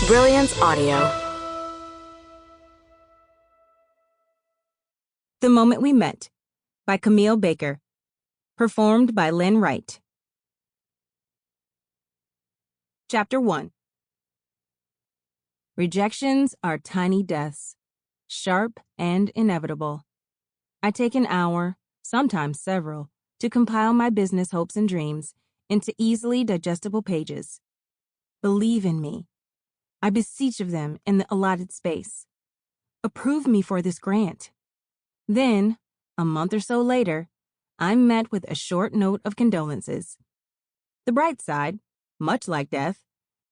Brilliance Audio. The Moment We Met by Camille Baker. Performed by Lynn Wright. Chapter 1. Rejections are tiny deaths, sharp and inevitable. I take an hour, sometimes several, to compile my business hopes and dreams into easily digestible pages. Believe in me. I beseech of them in the allotted space. Approve me for this grant. Then, a month or so later, I'm met with a short note of condolences. The bright side, much like death,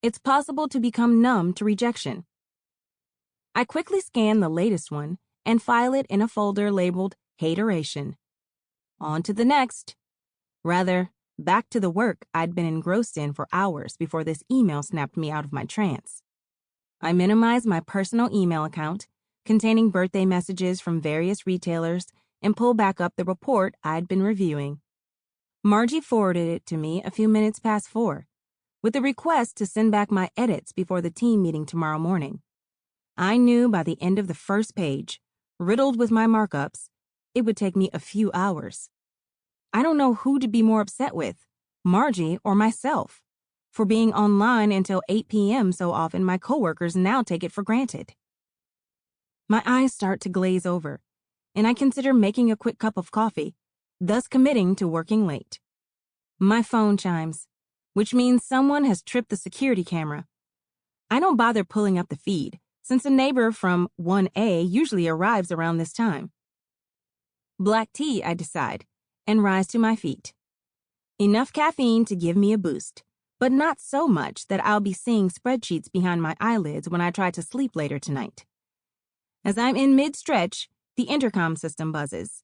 it's possible to become numb to rejection. I quickly scan the latest one and file it in a folder labeled Hateration. On to the next. Rather, back to the work I'd been engrossed in for hours before this email snapped me out of my trance. I minimize my personal email account, containing birthday messages from various retailers, and pull back up the report I'd been reviewing. Margie forwarded it to me a few minutes past 4, with a request to send back my edits before the team meeting tomorrow morning. I knew by the end of the first page, riddled with my markups, it would take me a few hours. I don't know who to be more upset with, Margie or myself, for being online until 8 p.m. so often my coworkers now take it for granted. My eyes start to glaze over, and I consider making a quick cup of coffee, thus committing to working late. My phone chimes, which means someone has tripped the security camera. I don't bother pulling up the feed, since a neighbor from 1A usually arrives around this time. Black tea, I decide, and rise to my feet. Enough caffeine to give me a boost, but not so much that I'll be seeing spreadsheets behind my eyelids when I try to sleep later tonight. As I'm in mid-stretch, the intercom system buzzes.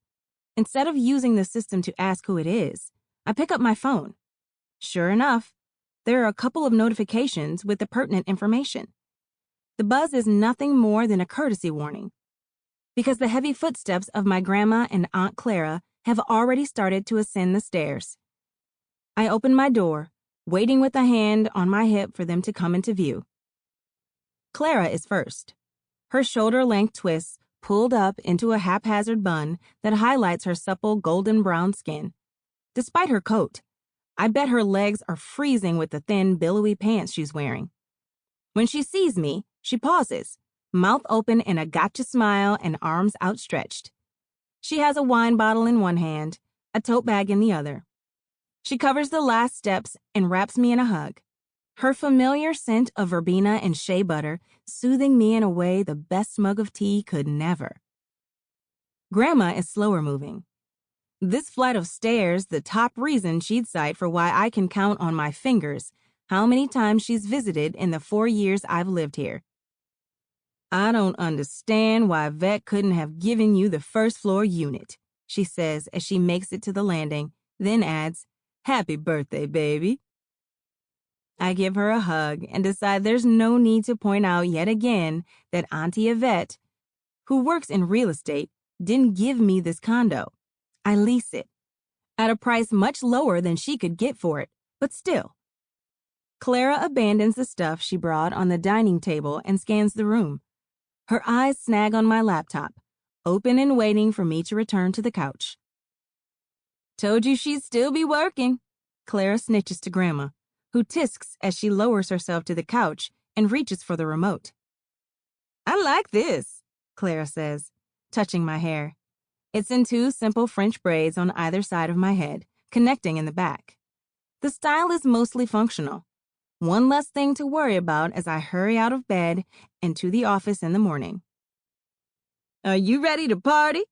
Instead of using the system to ask who it is, I pick up my phone. Sure enough, there are a couple of notifications with the pertinent information. The buzz is nothing more than a courtesy warning, because the heavy footsteps of my grandma and Aunt Clara have already started to ascend the stairs. I open my door, waiting with a hand on my hip for them to come into view. Clara is first. Her shoulder-length twists pulled up into a haphazard bun that highlights her supple golden brown skin. Despite her coat, I bet her legs are freezing with the thin, billowy pants she's wearing. When she sees me, she pauses, mouth open in a gotcha smile and arms outstretched. She has a wine bottle in one hand, a tote bag in the other. She covers the last steps and wraps me in a hug, her familiar scent of verbena and shea butter soothing me in a way the best mug of tea could never. Grandma is slower moving. This flight of stairs the top reason she'd cite for why I can count on my fingers how many times she's visited in the 4 years I've lived here. I don't understand why Vet couldn't have given you the first floor unit, she says as she makes it to the landing, then adds, "Happy birthday, baby." I give her a hug and decide there's no need to point out yet again that Auntie Yvette, who works in real estate, didn't give me this condo. I lease it, at a price much lower than she could get for it, but still. Clara abandons the stuff she brought on the dining table and scans the room. Her eyes snag on my laptop, open and waiting for me to return to the couch. "Told you she'd still be working," Clara snitches to Grandma, who tisks as she lowers herself to the couch and reaches for the remote. "I like this," Clara says, touching my hair. It's in 2 simple French braids on either side of my head, connecting in the back. The style is mostly functional. One less thing to worry about as I hurry out of bed and to the office in the morning. "Are you ready to party?"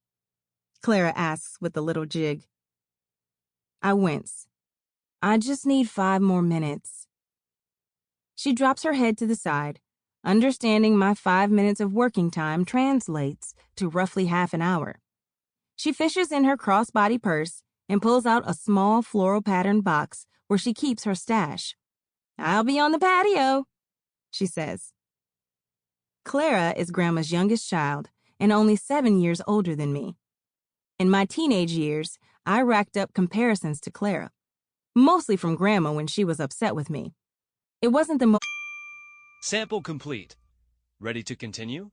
Clara asks with a little jig. I wince. I just need 5 more minutes. She drops her head to the side, understanding my 5 minutes of working time translates to roughly half an hour. She fishes in her crossbody purse and pulls out a small floral patterned box where she keeps her stash. "I'll be on the patio," she says. Clara is Grandma's youngest child and only 7 years older than me. In my teenage years, I racked up comparisons to Clara, mostly from Grandma when she was upset with me. It wasn't the most Sample complete. Ready to continue?